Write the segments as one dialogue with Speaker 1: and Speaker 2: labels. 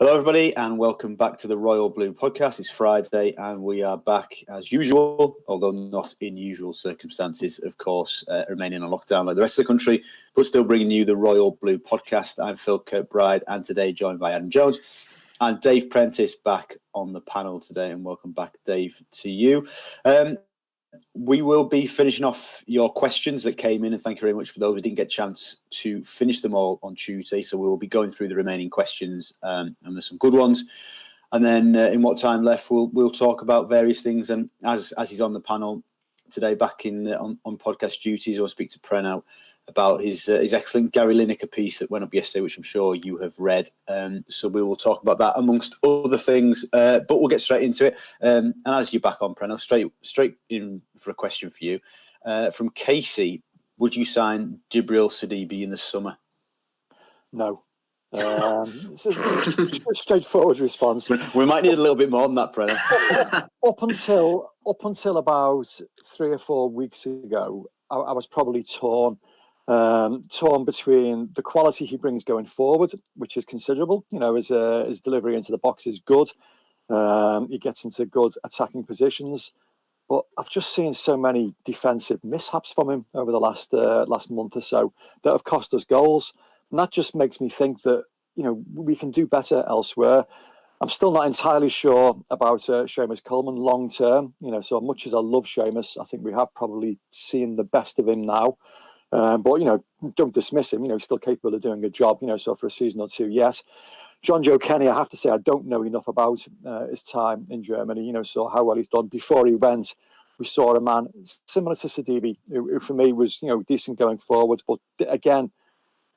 Speaker 1: Hello, everybody, and welcome back to the Royal Blue Podcast. It's Friday, and we are back as usual, although not in usual circumstances, of course, remaining on lockdown like the rest of the country, but still bringing you the Royal Blue Podcast. I'm Phil Kirkbride, and today joined by Adam Jones and Dave Prentice back on the panel today. And welcome back, Dave, to you. We will be finishing off your questions that came in, and thank you very much for those. We didn't get a chance to finish them all on Tuesday, so we will be going through the remaining questions, and there's some good ones. And then in what time left, we'll talk about various things. And as he's on the panel today, back on podcast duties, I'll speak to Preno about his excellent Gary Lineker piece that went up yesterday, which I'm sure you have read. So we will talk about that amongst other things, but we'll get straight into it. And as you're back on, Preno, straight in for a question for you. From Casey, would you sign Djibril Sidibe in the summer?
Speaker 2: No. It's a straightforward response.
Speaker 1: We might need a little bit more than that, Preno.
Speaker 2: Up until about 3 or 4 weeks ago, I was probably torn between the quality he brings going forward, which is considerable. You know, his delivery into the box is good. He gets into good attacking positions, but I've just seen so many defensive mishaps from him over the last month or so that have cost us goals, and that just makes me think that we can do better elsewhere. I'm still not entirely sure about Seamus Coleman long term. So much as I love Seamus, I think we have probably seen the best of him now. But don't dismiss him. He's still capable of doing a job. So for a season or two, yes. Jonjoe Kenny, I have to say, I don't know enough about his time in Germany. So how well he's done. Before he went, we saw a man similar to Sidibe, who for me was decent going forward, but again,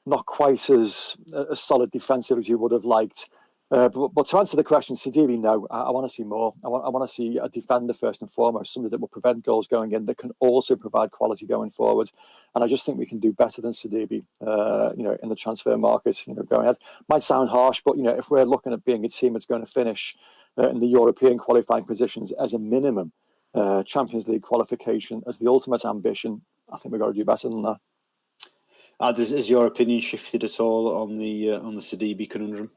Speaker 2: not quite as solid defensive as you would have liked. But to answer the question, Sidibe, no. I want to see more. I want to see a defender first and foremost, somebody that will prevent goals going in, that can also provide quality going forward. And I just think we can do better than Sidibe, in the transfer market. Going ahead might sound harsh, but if we're looking at being a team that's going to finish in the European qualifying positions as a minimum, Champions League qualification as the ultimate ambition, I think we've got to do better than that.
Speaker 1: Has your opinion shifted at all on the Sidibe conundrum?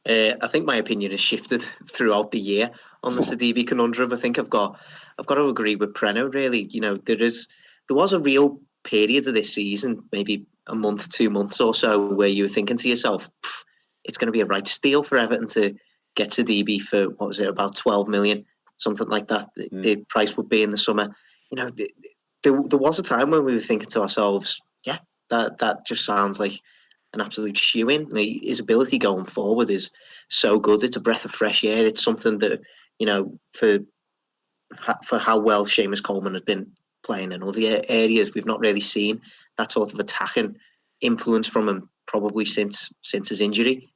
Speaker 3: I think my opinion has shifted throughout the year on the Sidibe conundrum. I think I've got to agree with Preno. Really, there was a real period of this season, maybe a month, 2 months or so, where you were thinking to yourself, it's going to be a right steal for Everton to get Sidibe for what was it, about 12 million, something like that. The price would be in the summer. There was a time when we were thinking to ourselves, yeah, that just sounds like an absolute shoe-in. His ability going forward is so good. It's a breath of fresh air. It's something that, for how well Seamus Coleman has been playing in other areas, we've not really seen that sort of attacking influence from him probably since his injury.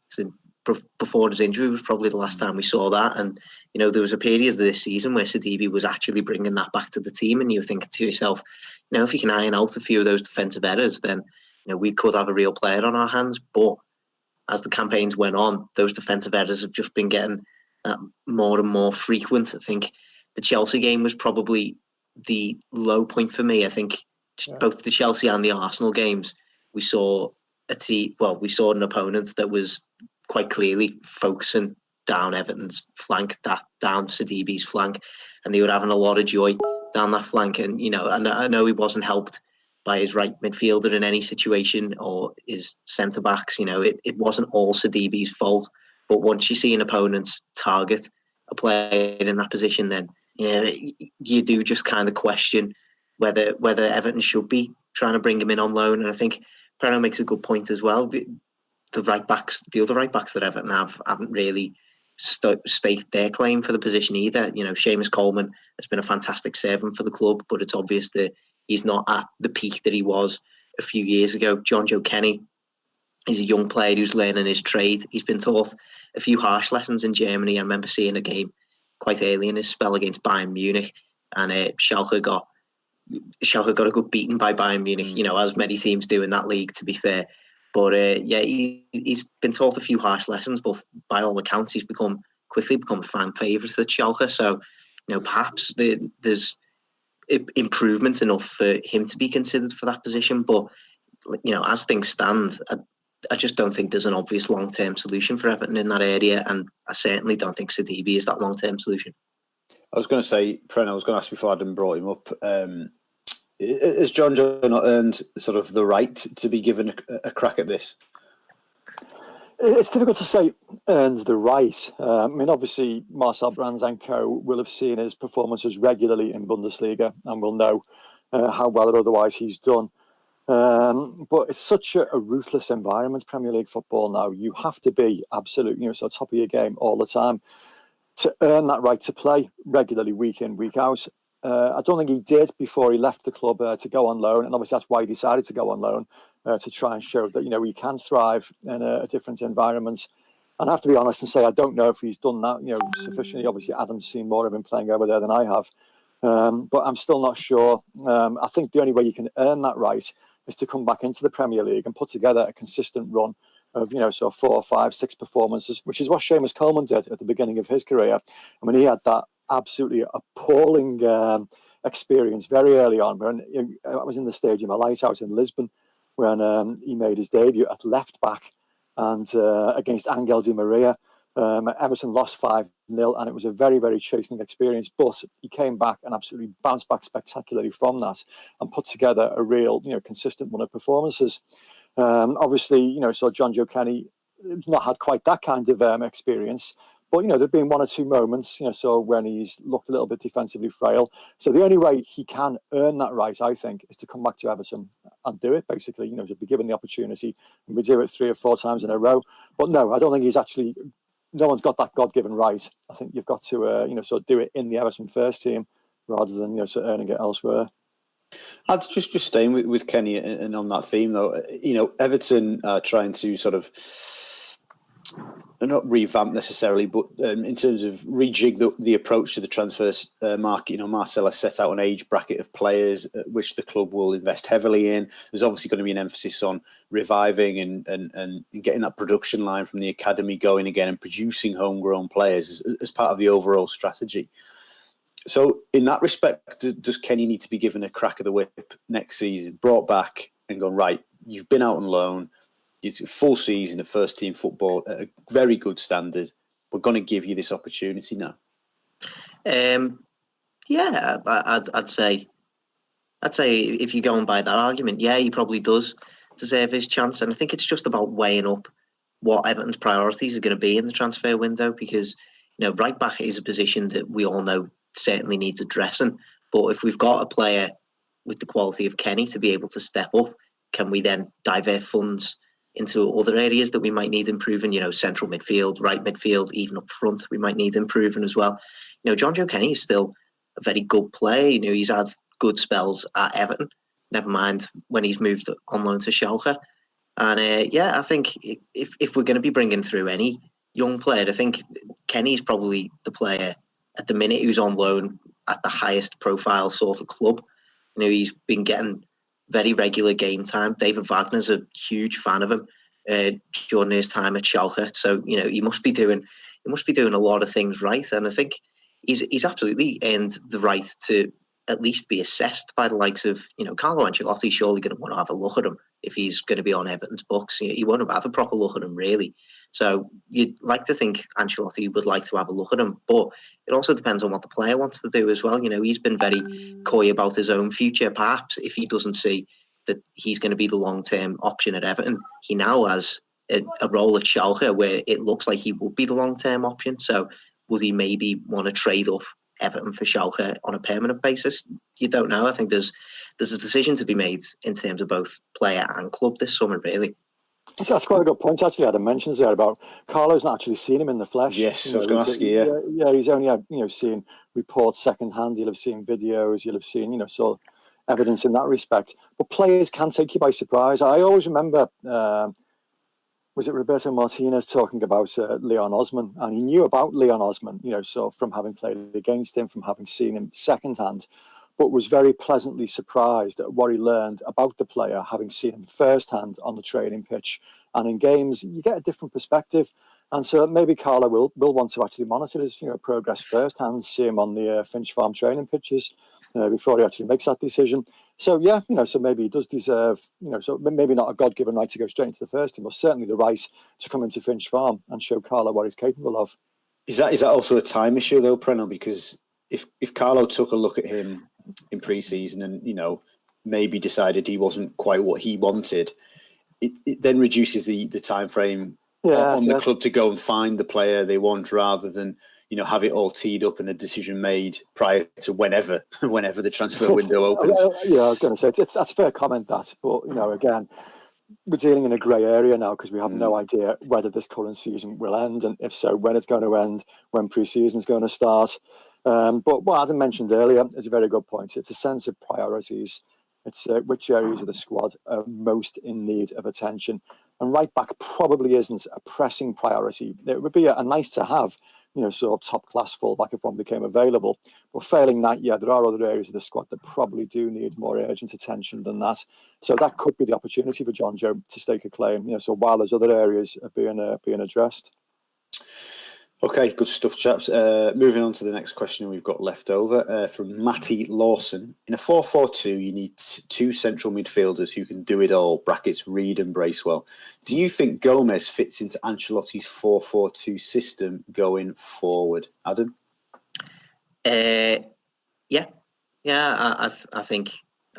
Speaker 3: Before his injury was probably the last time we saw that. And, there was a period of this season where Sidibe was actually bringing that back to the team, and you were thinking to yourself, if you can iron out a few of those defensive errors, then we could have a real player on our hands. But as the campaigns went on, those defensive errors have just been getting more and more frequent. I think the Chelsea game was probably the low point for me. I think both the Chelsea and the Arsenal games, we saw an opponent that was quite clearly focusing down Everton's flank, down Sidibe's flank, and they were having a lot of joy down that flank. And, I know he wasn't helped by his right midfielder in any situation or his centre-backs. It wasn't all Sidibe's fault. But once you see an opponent's target a player in that position, then you do just kind of question whether Everton should be trying to bring him in on loan. And I think Preno makes a good point as well. The other right backs that Everton haven't really staked their claim for the position either. Seamus Coleman has been a fantastic servant for the club, but it's obvious that he's not at the peak that he was a few years ago. Jonjoe Kenny is a young player who's learning his trade. He's been taught a few harsh lessons in Germany. I remember seeing a game quite early in his spell against Bayern Munich, and Schalke got a good beating by Bayern Munich, as many teams do in that league, to be fair. But he's been taught a few harsh lessons, but by all accounts, he's quickly become a fan favourite at Schalke. So, perhaps there's improvements enough for him to be considered for that position. But, as things stand, I just don't think there's an obvious long-term solution for Everton in that area, and I certainly don't think Sidibe is that long-term solution.
Speaker 1: I was going to say, Pren, I was going to ask before Adam brought him up, has Jonjoe not earned sort of the right to be given a crack at this?
Speaker 2: It's difficult to say earns the right. I mean, obviously, Marcel Brands and co will have seen his performances regularly in Bundesliga and will know how well or otherwise he's done. But it's such a ruthless environment, Premier League football now. You have to be absolutely, so top of your game all the time to earn that right to play regularly, week in, week out. I don't think he did before he left the club to go on loan, and obviously that's why he decided to go on loan, to try and show that he can thrive in a different environment. And I have to be honest and say I don't know if he's done that sufficiently. Obviously Adam's seen more of him playing over there than I have, but I'm still not sure. I think the only way you can earn that right is to come back into the Premier League and put together a consistent run of, so 4, 5, 6 performances, which is what Seamus Coleman did at the beginning of his career. I mean, he had that absolutely appalling experience very early on. When I was in the Stadium of Lighthouse in Lisbon when he made his debut at left back and against Angel Di Maria. Everton lost 5-0, and it was a very, very chastening experience. But he came back and absolutely bounced back spectacularly from that and put together a real, consistent run of performances. Obviously, so Jonjoe Kenny has not had quite that kind of experience. But, there've been 1 or 2 moments, so when he's looked a little bit defensively frail. So the only way he can earn that right, I think, is to come back to Everton and do it, basically, to be given the opportunity. And we do it 3 or 4 times in a row. But no, I don't think he's actually, no one's got that God-given right. I think you've got to, do it in the Everton first team rather than, earning it elsewhere.
Speaker 1: I'd just staying with Kenny and on that theme, though, Everton are trying to sort of, not revamp necessarily, but in terms of rejig the approach to the transfers market. Marcel has set out an age bracket of players which the club will invest heavily in. There's obviously going to be an emphasis on reviving and getting that production line from the academy going again and producing homegrown players as part of the overall strategy. So in that respect, does Kenny need to be given a crack of the whip next season, brought back and gone, right, you've been out on loan, it's a full season of first team football at a very good standard. We're going to give you this opportunity now.
Speaker 3: Yeah, I'd say if you're going by that argument, yeah, he probably does deserve his chance. And I think it's just about weighing up what Everton's priorities are going to be in the transfer window, because right back is a position that we all know certainly needs addressing. But if we've got a player with the quality of Kenny to be able to step up, can we then divert funds into other areas that we might need improving? Central midfield, right midfield, even up front, we might need improving as well. Jonjoe Kenny is still a very good player. He's had good spells at Everton, never mind when he's moved on loan to Schalke. And I think if we're going to be bringing through any young player, I think Kenny's probably the player at the minute who's on loan at the highest profile sort of club. He's been getting very regular game time. David Wagner's a huge fan of him during his time at Schalke. So he must be doing a lot of things right. And I think he's absolutely earned the right to at least be assessed by the likes of Carlo Ancelotti's surely going to want to have a look at him if he's going to be on Everton's books. He won't have a proper look at him really. So you'd like to think Ancelotti would like to have a look at him, but it also depends on what the player wants to do as well. He's been very coy about his own future. Perhaps if he doesn't see that he's going to be the long-term option at Everton, he now has a role at Schalke where it looks like he would be the long-term option. So would he maybe want to trade up Everton for Schalke on a permanent basis? You don't know. I think there's a decision to be made in terms of both player and club this summer, really.
Speaker 2: That's quite a good point, actually. Adam mentions there about Carlo's not actually seen him in the flesh.
Speaker 1: Yes, I was going to ask you.
Speaker 2: Yeah, he's only had seen reports secondhand. You'll have seen videos. You'll have seen so evidence in that respect. But players can take you by surprise. I always remember. Was it Roberto Martinez talking about Leon Osman? And he knew about Leon Osman, so from having played against him, from having seen him secondhand, but was very pleasantly surprised at what he learned about the player, having seen him firsthand on the training pitch. And in games, you get a different perspective. And so maybe Carlo will want to actually monitor his progress firsthand, see him on the Finch Farm training pitches before he actually makes that decision. So yeah, so maybe he does deserve, so maybe not a God-given right to go straight into the first team, but certainly the right to come into Finch Farm and show Carlo what he's capable of.
Speaker 1: Is that also a time issue though, Preno? Because if Carlo took a look at him in pre-season and maybe decided he wasn't quite what he wanted, it then reduces the time frame on the club to go and find the player they want, rather than have it all teed up and a decision made prior to whenever the transfer window opens.
Speaker 2: Yeah, I was going to say that's a fair comment, that, but again, we're dealing in a grey area now because we have no idea whether this current season will end, and if so, when it's going to end, when pre-season is going to start. But what Adam mentioned earlier is a very good point. It's a sense of priorities. It's which areas of the squad are most in need of attention. And right back probably isn't a pressing priority. It would be a nice to have, sort of top class fullback if one became available. But failing that, there are other areas of the squad that probably do need more urgent attention than that. So that could be the opportunity for Jonjoe to stake a claim. So while there's other areas are being addressed.
Speaker 1: Okay, good stuff, chaps. Moving on to the next question we've got left over from Matty Lawson. In a 4-4-2, you need two central midfielders who can do it all, brackets Reed and Bracewell. Do you think Gomez fits into Ancelotti's 4-4-2 system going forward? Adam?
Speaker 3: I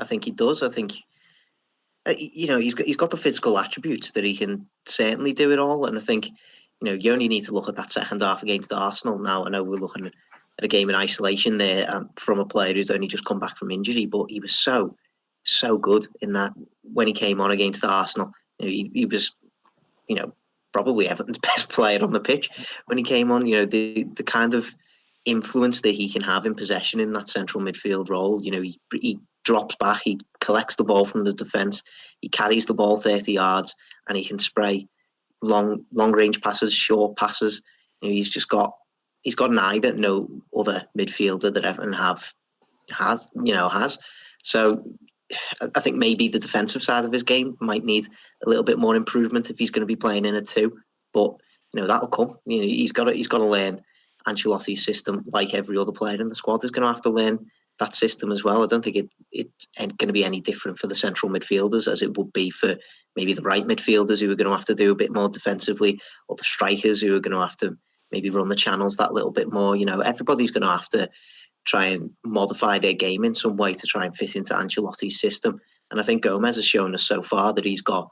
Speaker 3: think he does. I think he's got the physical attributes that he can certainly do it all, and I think you only need to look at that second half against Arsenal. Now I know we're looking at a game in isolation there from a player who's only just come back from injury, but he was so good in that when he came on against Arsenal. He was probably Everton's best player on the pitch when he came on. The kind of influence that he can have in possession in that central midfield role. He drops back, he collects the ball from the defence, he carries the ball 30 yards, and he can spray long range passes, short passes. He's got an eye that no other midfielder that Everton has. So I think maybe the defensive side of his game might need a little bit more improvement if he's going to be playing in a 2. But that'll come. He's got to learn Ancelotti's system, like every other player in the squad is going to have to learn that system as well. I don't think it's going to be any different for the central midfielders as it would be for maybe the right midfielders who are going to have to do a bit more defensively, or the strikers who are going to have to maybe run the channels that little bit more. Everybody's going to have to try and modify their game in some way to try and fit into Ancelotti's system. And I think Gomez has shown us so far that he's got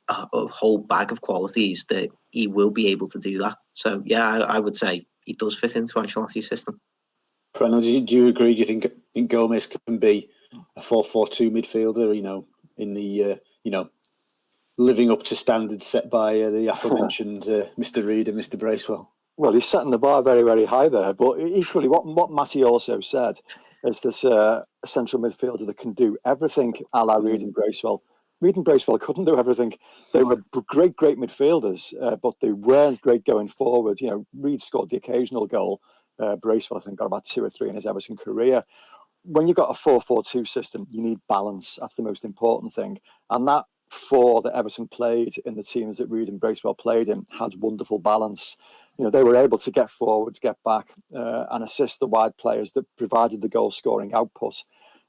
Speaker 3: a whole bag of qualities that he will be able to do that. So, I would say he does fit into Ancelotti's system.
Speaker 1: Preno, do you agree? Do you think Gomez can be a 4-4-2 midfielder, in the, living up to standards set by the aforementioned Mr. Reed and Mr. Bracewell?
Speaker 2: Well, he's setting the bar very, very high there. But equally, what Matty also said is this central midfielder that can do everything a la Reed and Bracewell. Reed and Bracewell couldn't do everything. They were great midfielders, but they weren't great going forward. Reed scored the occasional goal. Bracewell, I think, got about 2 or 3 in his Everton career. When you've got a 4-4-2 system, you need balance. That's the most important thing. And that 4 that Everton played in the teams that Reed and Bracewell played in had wonderful balance. They were able to get forwards, get back, and assist the wide players that provided the goal-scoring output.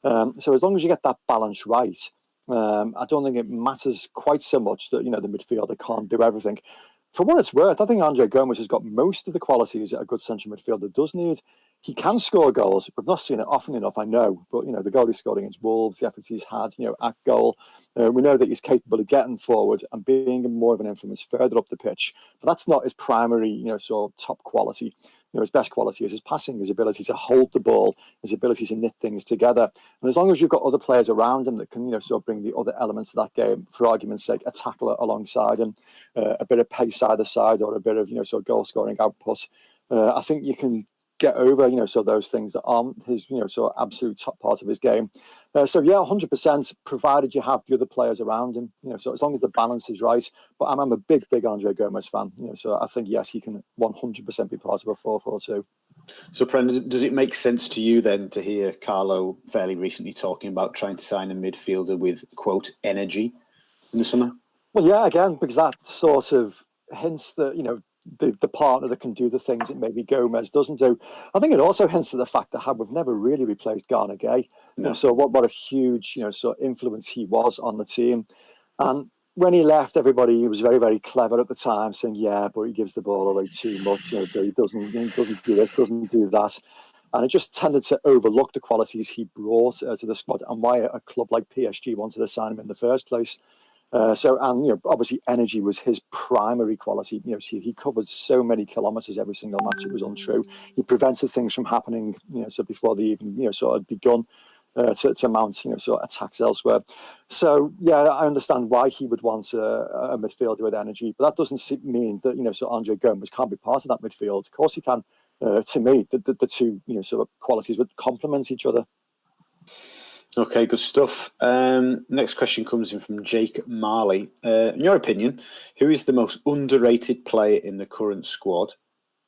Speaker 2: So as long as you get that balance right, I don't think it matters quite so much that, the midfielder can't do everything. For what it's worth, I think Andre Gomez has got most of the qualities that a good central midfielder does need. He can score goals. We've not seen it often enough, I know. But, the goal he scored against Wolves, the efforts he's had, at goal. We know that he's capable of getting forward and being more of an influence further up the pitch. But that's not his primary, sort of top quality. His best quality is his passing, his ability to hold the ball, his ability to knit things together. And as long as you've got other players around him that can, sort of bring the other elements of that game, for argument's sake, a tackler alongside him, a bit of pace either side, or a bit of, sort of goal-scoring output, I think you can get over, so those things that aren't his, sort of absolute top part of his game. 100%, provided you have the other players around him, so as long as the balance is right. But I'm a big Andre Gomez fan, so I think, yes, he can 100% be part of a 4-4-2.
Speaker 1: So, Brendan, does it make sense to you then to hear Carlo fairly recently talking about trying to sign a midfielder with, quote, energy in the summer?
Speaker 2: Well, yeah, again, because that sort of hints that, the partner that can do the things that maybe Gomez doesn't do. I think it also hints to the fact that we've never really replaced Garner Gay.
Speaker 1: No.
Speaker 2: So what a huge sort of influence he was on the team. And when he left, he was very, very clever at the time, saying, yeah, but he gives the ball away too much. So he doesn't do this, doesn't do that. And it just tended to overlook the qualities he brought to the squad and why a club like PSG wanted to sign him in the first place. Obviously energy was his primary quality. He covered so many kilometres every single match. It was untrue. He prevented things from happening, so before they even, sort of begun to mount, sort of attacks elsewhere. So, yeah, I understand why he would want a midfielder with energy, but that doesn't mean that, so Andre Gomes can't be part of that midfield. Of course he can. To me, the two, sort of qualities would complement each other.
Speaker 1: Okay, good stuff. Next question comes in from Jake Marley. In your opinion, who is the most underrated player in the current squad?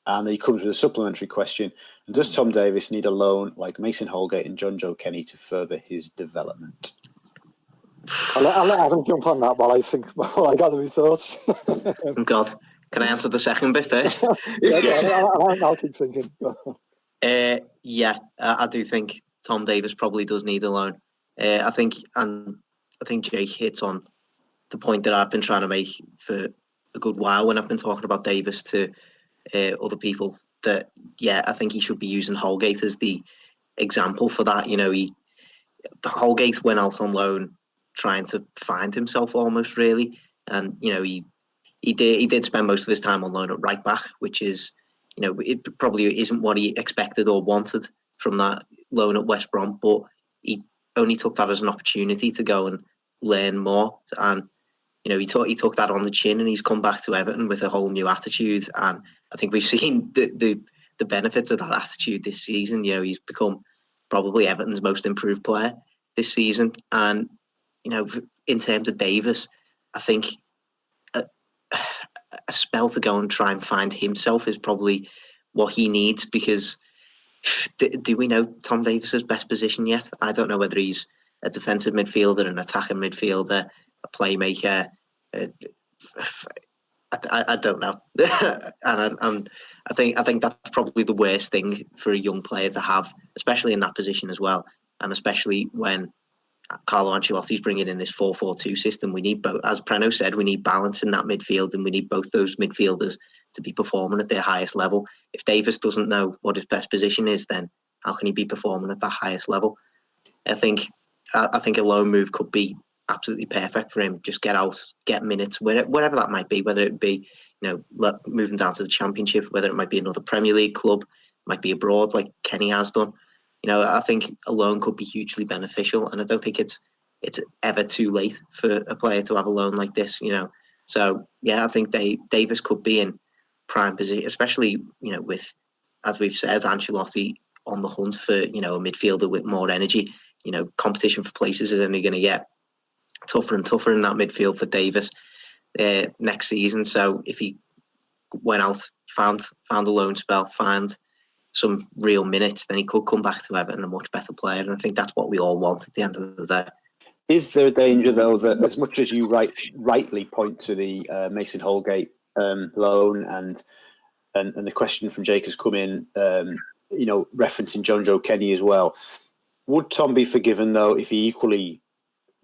Speaker 1: And then he comes with a supplementary question. And does Tom Davies need a loan like Mason Holgate and Jonjoe Kenny to further his development?
Speaker 2: I'll let Adam jump on that while I gather my thoughts.
Speaker 3: Oh God, can I answer the second bit first?
Speaker 2: I'll keep thinking.
Speaker 3: I do think Tom Davies probably does need a loan. I think Jake hits on the point that I've been trying to make for a good while when I've been talking about Davies to other people. That I think he should be using Holgate as the example for that. Holgate went out on loan trying to find himself almost really, and he did spend most of his time on loan at right back, which is it probably isn't what he expected or wanted from that loan at West Brom, but he only took that as an opportunity to go and learn more. And he took that on the chin, and he's come back to Everton with a whole new attitude. And I think we've seen the benefits of that attitude this season. He's become probably Everton's most improved player this season. And in terms of Davies, I think a spell to go and try and find himself is probably what he needs, because do we know Tom Davies's best position yet? I don't know whether he's a defensive midfielder, an attacking midfielder, a playmaker. I don't know, and I think that's probably the worst thing for a young player to have, especially in that position as well, and especially when Carlo Ancelotti's bringing in this 4-4-2 system. We need both, as Preno said, we need balance in that midfield, and we need both those midfielders to be performing at their highest level. If Davies doesn't know what his best position is, then how can he be performing at the highest level? I think a loan move could be absolutely perfect for him. Just get out, get minutes, wherever that might be, whether it be moving down to the Championship, whether it might be another Premier League club, might be abroad like Kenny has done. I think a loan could be hugely beneficial, and I don't think it's ever too late for a player to have a loan like this. So I think Davies could be in prime position, especially with, as we've said, Ancelotti on the hunt for a midfielder with more energy. Competition for places is only going to get tougher and tougher in that midfield for Davies next season. So if he went out, found a loan spell, find some real minutes, then he could come back to Everton a much better player. And I think that's what we all want at the end of the day.
Speaker 1: Is there a danger, though, that as much as you rightly point to the Mason Holgate loan and the question from Jake has come in, referencing Jonjoe Kenny as well, would Tom be forgiven, though, if he equally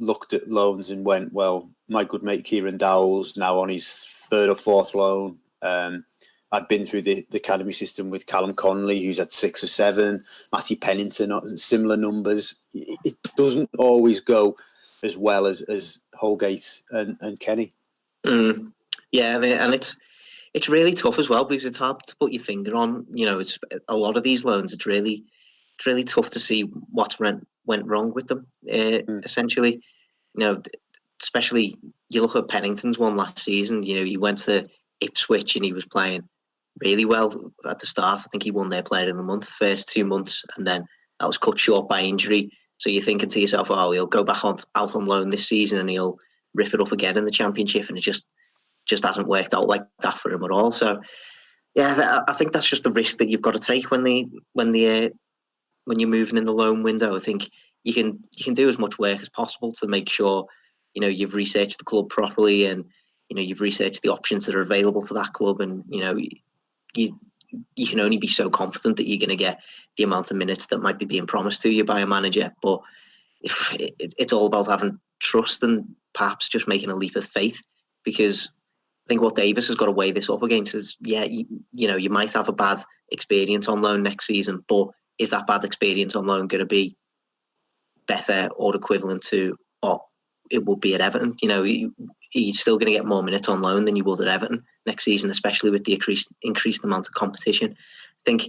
Speaker 1: looked at loans and went, well, my good mate Kieran Dowell's now on his third or fourth loan. I'd been through the academy system with Callum Connolly, who's had 6 or 7, Matty Pennington, similar numbers. It doesn't always go as well as Holgate and Kenny.
Speaker 3: And it's really tough as well, because it's hard to put your finger on. It's a lot of these loans. It's really tough to see what went wrong with them. Essentially, especially you look at Pennington's one last season. He went to Ipswich and he was playing really well at the start. I think he won their Player of the Month first 2 months, and then that was cut short by injury. So you're thinking to yourself, oh, he'll go back out on loan this season and he'll rip it up again in the Championship, and it just hasn't worked out like that for him at all. So I think that's just the risk that you've got to take when you're moving in the loan window. I think you can do as much work as possible to make sure you've researched the club properly, and you've researched the options that are available to that club, and you can only be so confident that you're going to get the amount of minutes that might be being promised to you by a manager. But if it's all about having trust and perhaps just making a leap of faith, because I think what Davis has got to weigh this up against is, you might have a bad experience on loan next season, but is that bad experience on loan going to be better or equivalent to what it would be at Everton? You're still going to get more minutes on loan than you would at Everton next season, especially with the increased amount of competition. I think,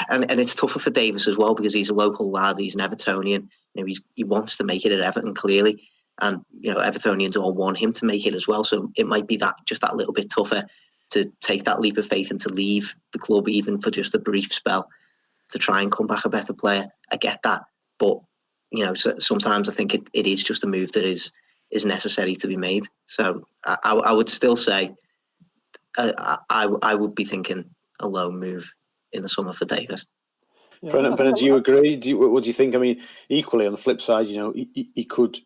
Speaker 3: and it's tougher for Davis as well, because he's a local lad, he's an Evertonian. He wants to make it at Everton, clearly, and Evertonians all want him to make it as well. So it might be that little bit tougher to take that leap of faith and to leave the club even for just a brief spell to try and come back a better player. I get that, but sometimes I think it is just a move that is necessary to be made. So I would still say I would be thinking a loan move in the summer for Davis.
Speaker 1: Yeah, Brennan, do you agree? What do you think? I mean, equally on the flip side, he could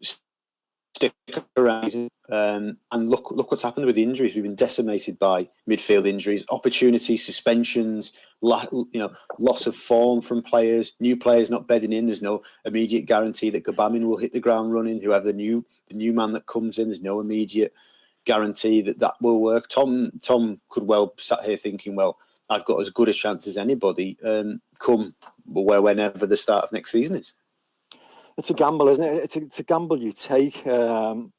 Speaker 1: stick around and look what's happened with the injuries. We've been decimated by midfield injuries, opportunities, suspensions, loss of form from players, new players not bedding in. There's no immediate guarantee that Gbamin will hit the ground running. Whoever the new man that comes in, there's no immediate guarantee that will work. Tom could well sat here thinking, well, I've got as good a chance as anybody whenever the start of next season is.
Speaker 2: It's a gamble, isn't it? It's a gamble you take. I'm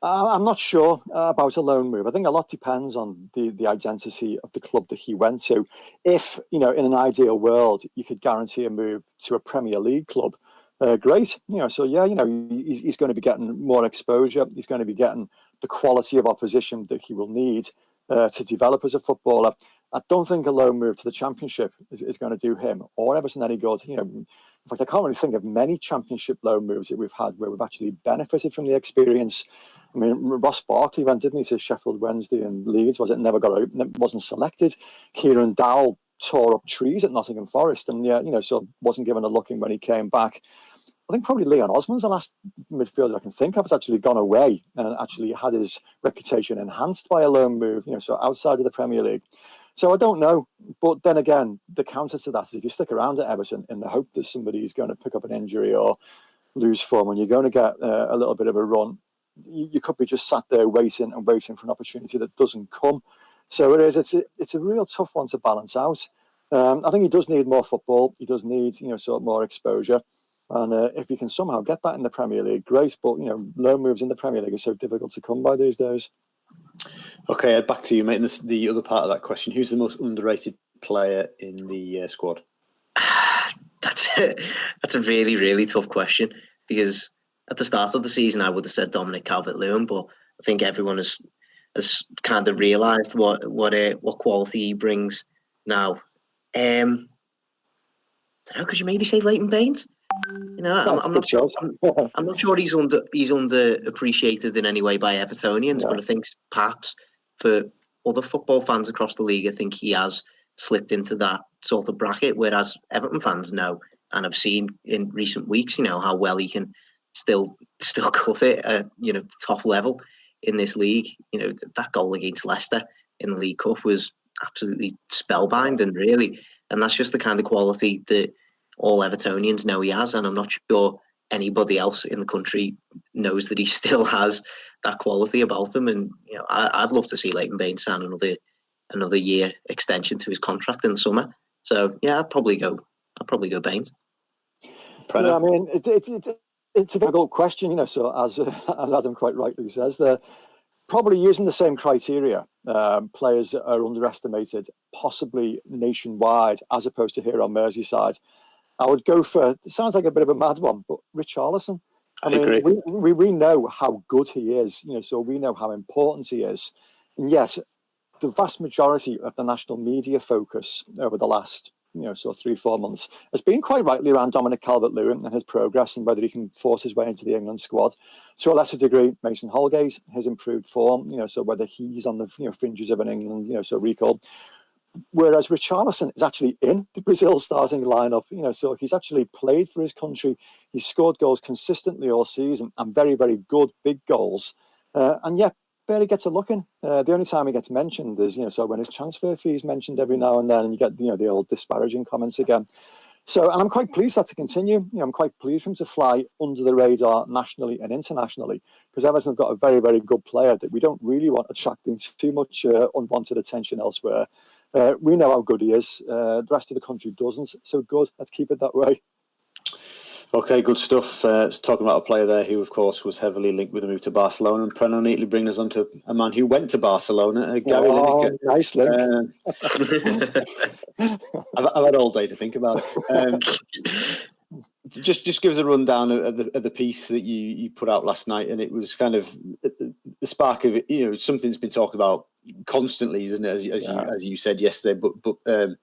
Speaker 2: not sure about a loan move. I think a lot depends on the identity of the club that he went to. If, in an ideal world, you could guarantee a move to a Premier League club, great. He's going to be getting more exposure. He's going to be getting the quality of opposition that he will need to develop as a footballer. I don't think a loan move to the Championship is going to do him or Everton any good. In fact, I can't really think of many Championship loan moves that we've had where we've actually benefited from the experience. I mean, Ross Barkley went, didn't he, to Sheffield Wednesday and Leeds? Wasn't selected. Kieran Dowell tore up trees at Nottingham Forest, and so wasn't given a look in when he came back. I think probably Leon Osman's the last midfielder I can think of that's actually gone away and actually had his reputation enhanced by a loan move, so outside of the Premier League. So I don't know. But then again, the counter to that is if you stick around at Everton in the hope that somebody is going to pick up an injury or lose form and you're going to get a little bit of a run, you could be just sat there waiting for an opportunity that doesn't come. So it's a real tough one to balance out. I think he does need more football. He does need, more exposure. And if you can somehow get that in the Premier League, great. But, loan moves in the Premier League are so difficult to come by these days.
Speaker 1: Okay, back to you, mate. And the other part of that question, who's the most underrated player in the squad?
Speaker 3: That's a really, really tough question, because at the start of the season, I would have said Dominic Calvert-Lewin, but I think everyone has kind of realised what quality he brings now. I don't know, could you maybe say Leighton Baines? I'm not sure. I'm not sure he's underappreciated in any way by Evertonians, but I think perhaps for other football fans across the league, I think he has slipped into that sort of bracket. Whereas Everton fans know and have seen in recent weeks, how well he can still cut it at the top level in this league. That goal against Leicester in the League Cup was absolutely spellbinding, really, and that's just the kind of quality that all Evertonians know he has, and I'm not sure anybody else in the country knows that he still has that quality about him. And I'd love to see Leighton Baines sign another year extension to his contract in the summer. So I'd probably go Baines.
Speaker 2: Yeah, I mean, it's a difficult question, So as Adam quite rightly says, they're probably using the same criteria. Players that are underestimated, possibly nationwide, as opposed to here on Merseyside. I would go for, it sounds like a bit of a mad one, but Richarlison. I mean, we know how good he is, so we know how important he is. And yet, the vast majority of the national media focus over the last, 3-4 months has been quite rightly around Dominic Calvert-Lewin and his progress and whether he can force his way into the England squad. To a lesser degree, Mason Holgate, his improved form, so whether he's on the fringes of an England, recall. Whereas Richarlison is actually in the Brazil starting lineup, so he's actually played for his country. He's scored goals consistently all season and very, very good big goals. And yet barely gets a look in. The only time he gets mentioned is, so when his transfer fee is mentioned every now and then, and you get, the old disparaging comments again. So, and I'm quite pleased that to continue. I'm quite pleased for him to fly under the radar nationally and internationally, because Everton have got a very, very good player that we don't really want attracting too much unwanted attention elsewhere. We know how good he is. The rest of the country doesn't. So good. Let's keep it that way.
Speaker 1: Okay, good stuff. Talking about a player there who, of course, was heavily linked with a move to Barcelona, and Preno neatly bringing us on to a man who went to Barcelona, Gary Lineker.
Speaker 2: Nice link.
Speaker 1: I've had all day to think about it. Just give us a rundown of the piece that you put out last night, and it was kind of the spark of it. Something that's been talked about constantly, isn't it? As you said yesterday, but.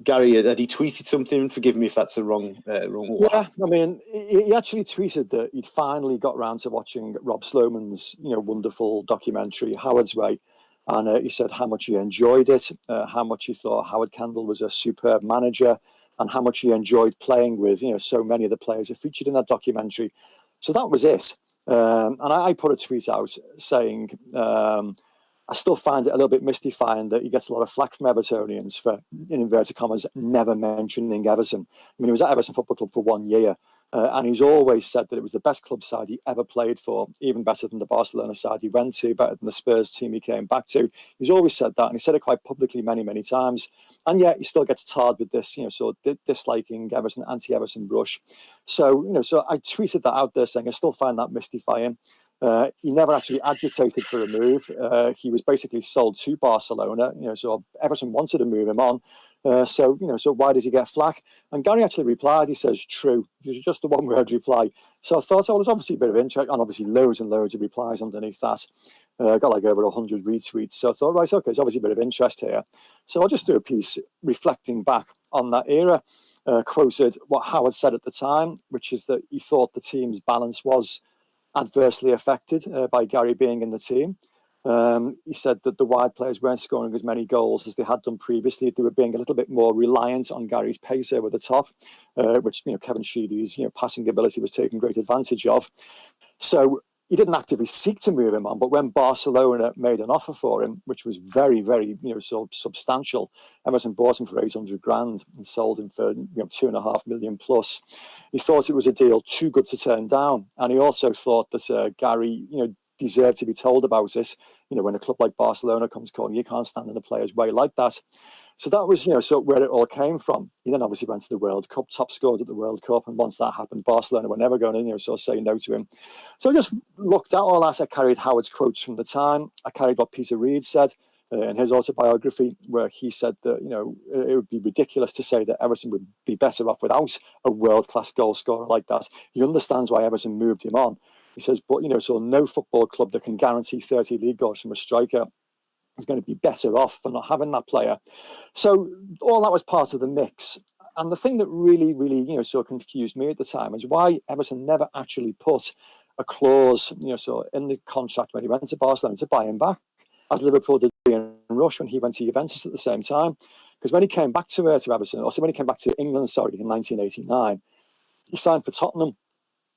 Speaker 1: Gary, had he tweeted something? Forgive me if that's the wrong.
Speaker 2: Yeah, I mean, he actually tweeted that he'd finally got round to watching Rob Sloman's, wonderful documentary, Howard's Way, and he said how much he enjoyed it, how much he thought Howard Kendall was a superb manager, and how much he enjoyed playing with, so many of the players who featured in that documentary. So that was it. And I put a tweet out saying. I still find it a little bit mystifying that he gets a lot of flack from Evertonians for, in inverted commas, never mentioning Everton. I mean, he was at Everton Football Club for 1 year, and he's always said that it was the best club side he ever played for, even better than the Barcelona side he went to, better than the Spurs team he came back to. He's always said that, and he said it quite publicly many, many times. And yet he still gets tarred with this, so disliking Everton, anti-Everton brush. So, so I tweeted that out there saying I still find that mystifying. He never actually agitated for a move. He was basically sold to Barcelona. So Everton wanted to move him on. So why did he get flack? And Gary actually replied. He says, "True." It was just a one-word reply. So I thought, was obviously a bit of interest, and obviously loads and loads of replies underneath that. Got like over 100 retweets. So I thought, right, okay, there's obviously a bit of interest here. So I'll just do a piece reflecting back on that era. Quoted what Howard said at the time, which is that he thought the team's balance was adversely affected by Gary being in the team. He said that the wide players weren't scoring as many goals as they had done previously. They were being a little bit more reliant on Gary's pace over the top, which Kevin Sheedy's passing ability was taken great advantage of. So he didn't actively seek to move him on, but when Barcelona made an offer for him, which was very, very so substantial, Everton bought him for 800 grand and sold him for 2.5 million plus. He thought it was a deal too good to turn down, and he also thought that Gary, deserved to be told about it. When a club like Barcelona comes calling, you can't stand in a player's way like that. So that was, so where it all came from. He then obviously went to the World Cup, top scored at the World Cup, and once that happened, Barcelona were never going to, say no to him. So I just looked at all that. I carried Howard's quotes from the time. I carried what Peter Reid said in his autobiography, where he said that, it would be ridiculous to say that Everton would be better off without a world-class goal scorer like that. He understands why Everton moved him on. He says, but, so no football club that can guarantee 30 league goals from a striker is going to be better off for not having that player. So all that was part of the mix. And the thing that really, really, so confused me at the time is why Everton never actually put a clause, so in the contract when he went to Barcelona to buy him back, as Liverpool did in Rush when he went to Juventus at the same time. Because when he came back to Everton, also when he came back to England, in 1989, he signed for Tottenham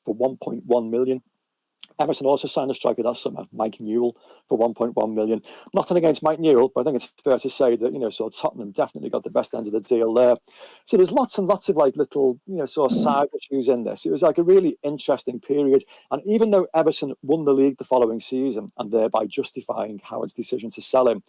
Speaker 2: for 1.1 million. Everton also signed a striker that summer, Mike Newell, for 1.1 million. Nothing against Mike Newell, but I think it's fair to say that, so Tottenham definitely got the best end of the deal there. So there's lots and lots of little, side issues in this. It was a really interesting period. And even though Everton won the league the following season and thereby justifying Howard's decision to sell him,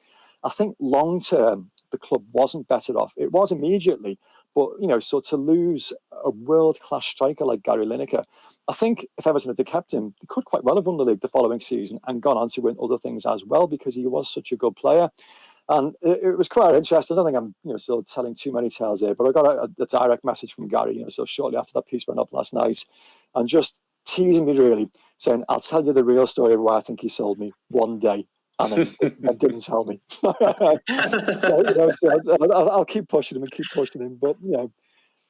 Speaker 2: I think long term, the club wasn't better off. It was immediately, but, so to lose a world-class striker like Gary Lineker, I think if Everton had kept him, he could quite well have won the league the following season and gone on to win other things as well because he was such a good player. And it was quite interesting. I don't think I'm, still telling too many tales here, but I got a direct message from Gary, so shortly after that piece went up last night, and just teasing me really, saying, "I'll tell you the real story of why I think he sold me one day." And then didn't tell me. So, I'll keep pushing him, but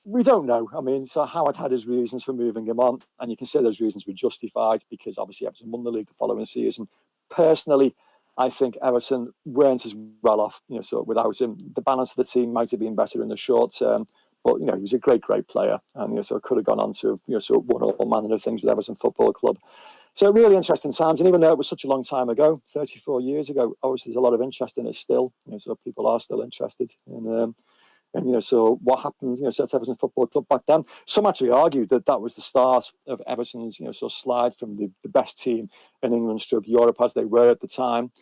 Speaker 2: we don't know. I mean, so Howard had his reasons for moving him on, and you can say those reasons were justified because obviously Everton won the league the following season. Personally, I think Everton weren't as well off, so without him. The balance of the team might have been better in the short term, but he was a great, great player, and so could have gone on to so won all manner of things with Everton Football Club. So really interesting times, and even though it was such a long time ago, 34 years ago, obviously there's a lot of interest in it still. So people are still interested in. And so what happened? So at Everton Football Club back then. Some actually argued that was the start of Everton's sort of slide from the best team in England, stroke Europe as they were at the time,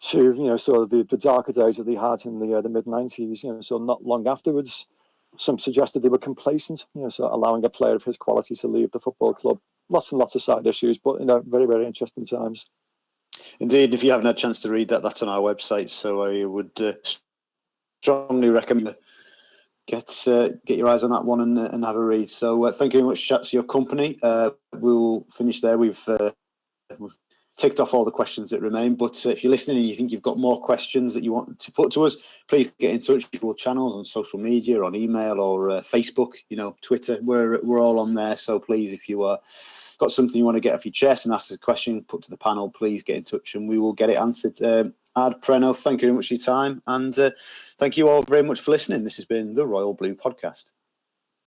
Speaker 2: to sort of the darker days that they had in the mid 90s. So not long afterwards, some suggested they were complacent. So allowing a player of his quality to leave the football club. Lots and lots of side issues, but very, very interesting times.
Speaker 1: Indeed, if you haven't had a chance to read that, that's on our website. So I would strongly recommend get your eyes on that one and have a read. So thank you very much, chaps, for your company. We'll finish there. We've ticked off all the questions that remain. But if you're listening and you think you've got more questions that you want to put to us, please get in touch with our channels on social media, on email or Facebook, Twitter. We're all on there. So please, if you got something you want to get off your chest and ask a question, put to the panel, please get in touch and we will get it answered. Ad Preno, thank you very much for your time. And thank you all very much for listening. This has been the Royal Blue Podcast.